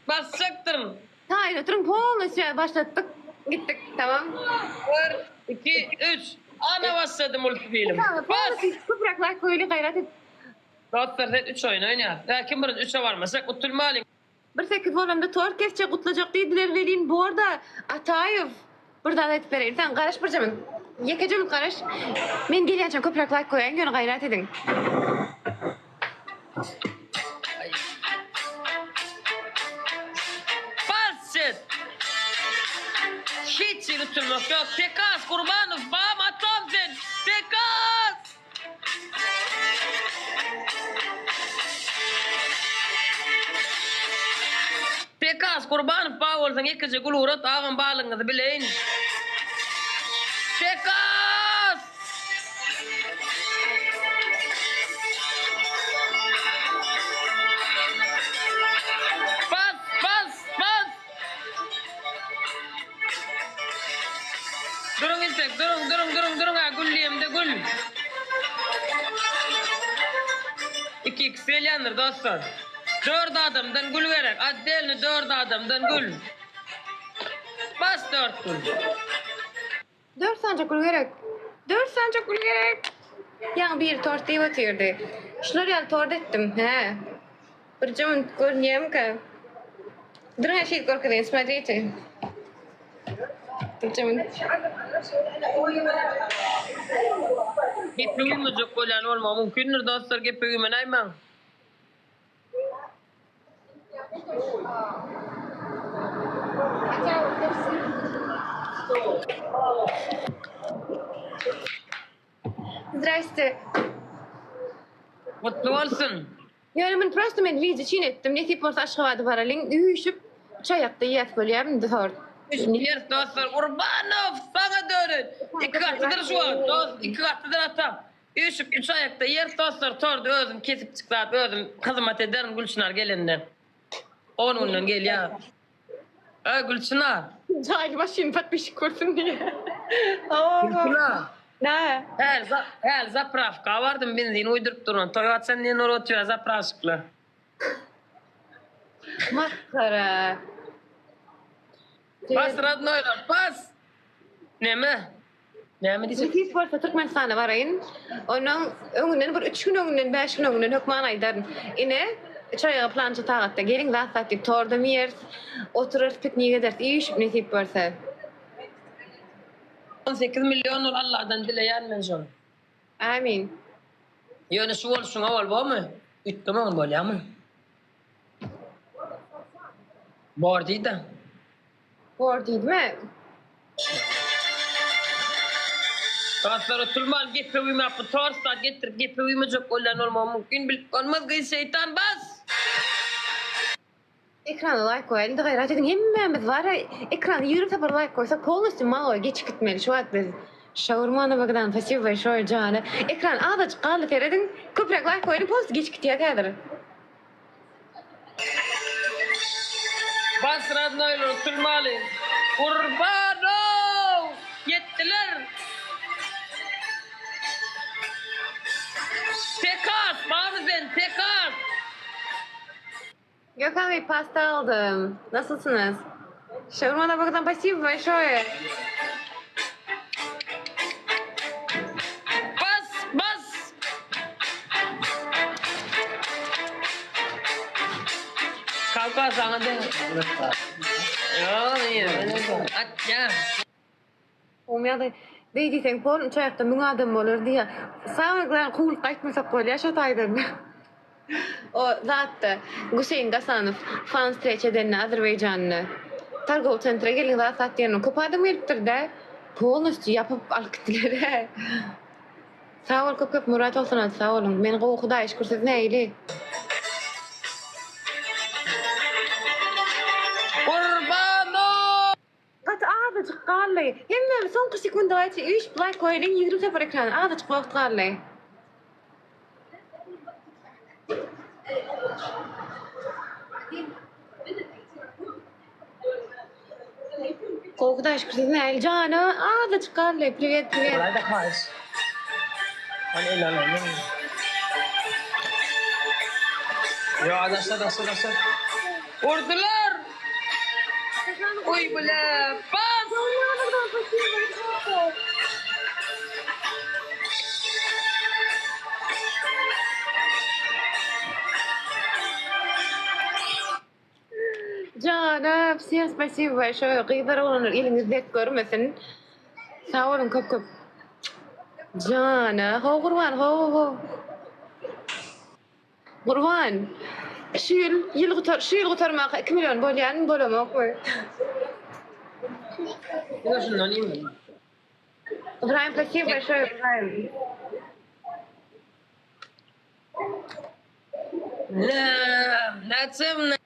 Basacaktır. Hayır oturun polnosya başlattık. Gittik tamam. 1, 2, 3. Ana başladı multifilm. Tamam Bas. polnosya köprek like koyulu gayret et. Dostlar 3 oyun oynuyor. Lakin bir 3'e varmasak utulmalıyım. Bir sekiz volamda tor kesecek utlacak dediler velin. Bu arada Atayev buradan etip vereyim. Sen karış bir camın. Yekecim karış. Men geleceğim köprek like koyayım. Gönü gayret edin. Bas shit. Hiç unutulmak yok. Tekas Kurbanov. Bam atam sen. Tekas. Tekas Kurbanov. Bağ olsan ikinci gül uğrat. Ağın bağlığınızı bileyin. Tekas. Bas bas bas. Durun istek, durun ha, gülleyim de gül. 2x felyandır dostlar. 4 adamdan gül verek, addelini 4 adamdan gül. Bas 4 gül. 4 sancak gül gerek. 4 sancak gül gerek. Yani bir tort diye batıyordu. Şunları ya tort ettim. He. Bir camın görünüyorum ki. Durun her şeyi korkudun. Смотрите. Bir camın. Gepeyimi çok olan olma, mümkündür dostlar gepeyimi neyman. Здрасте. Mutlu olsun. Yani ben просто men vize çiğn ettim. Ne tip orta aşkı vardı paralin. Üyüşüp çayakta yiyat bölüyorum da tort. Yes dostlar, Kurbanov sana dönün. 2 kartıdır şu an, dost 2 kartıdır atam. 3 ayakta yer dostlar tordu özüm kesip çıklat özüm kızımat ederim Gülçınar gelinden. 10 günden gel ya. Gülçınar. Cahil başım patmış kursun diye. Gülçınar. Ne? Her zapravka vardım benzin uydurup durun. Toyot sen niye nur otuyor zapravşıkla. Maskara. Bas radnoylar bas. Ne mi? Ne mi diyecek? Nefis varsa Türkmenistan'a varayın. Onun önünden bir 3 gün önünden 5 gün önünden hükman aydarın. Yine çaya plança tağatta gelin daha saatlik torda miyers. Oturur pikniğe gideriz. İyi işip nesip varsa. 18 milyon ol Allah'dan dileyen men şunu. Amin. Yöne şu ol şuna ol bu mu? Üttüme ol böyle ama. Bor değil de. Doğru değil mi? Dostlar oturmal gepevimi yapı torsa getirip gepevimi çok olan olma mümkün bil. Olmaz gay şeytan bas. Ekrana like koyalım da gayret edin. Hemmemiz var ya ekranı yürü tapar like koysa polностью мало geç gitmeli. Şu an şavurmana bakıdan спасибо большое canı. Ekran ağda çıkarlı teredin. Köprek like koyalım polностью geç gidiyor kadar. Bas radnoyla oturmalıyım. Kurbanov! Yettiler. Tekas, Mavzen, tekas. Gökhan Bey pasta aldım. Nasılsınız? Şavurmana bakıdan спасибо большое. Bas, bas. Kavga sana de. Ya, iyi. At ya. Olmaya da deydiysen pol çayakta mün adam olur diye. Sağlıklar kul kaçmasak böyle yaşataydın. O zaten Hüseyin Gasanov fan streç edenine Azerbaycanlı. Targov centre gelin daha saat yerine kopadım heriftir de. Polностью yapıp alkıtları. Sağ ol köp murat olsun sağ olun. Ben o Xuday şükür siz neyli. Kurbanov! Kat ağda çıkarlı. Hemen son sekunda ayeti 3 black koyalım 20 sefer ekran. Ağda çıkmak çıkarlı. Xuday şükür siz neyli canı. Ağda çıkarlı. Привет, привет. Hadi kaç. Hani ilanı ne? Ya adaşlar. Vurdular. Uy bile. Bas. Canım, size spasibo большое. Kıyılar olanlar elinizde görmesin. Sağ olun köp köp. Canım, ho kurban, ho. Kurban. Şu yıl kurtarmak 2 milyon bolyan bolamak koy. Ne şundan iyi mi? İbrahim spasibo большое, İbrahim. La, la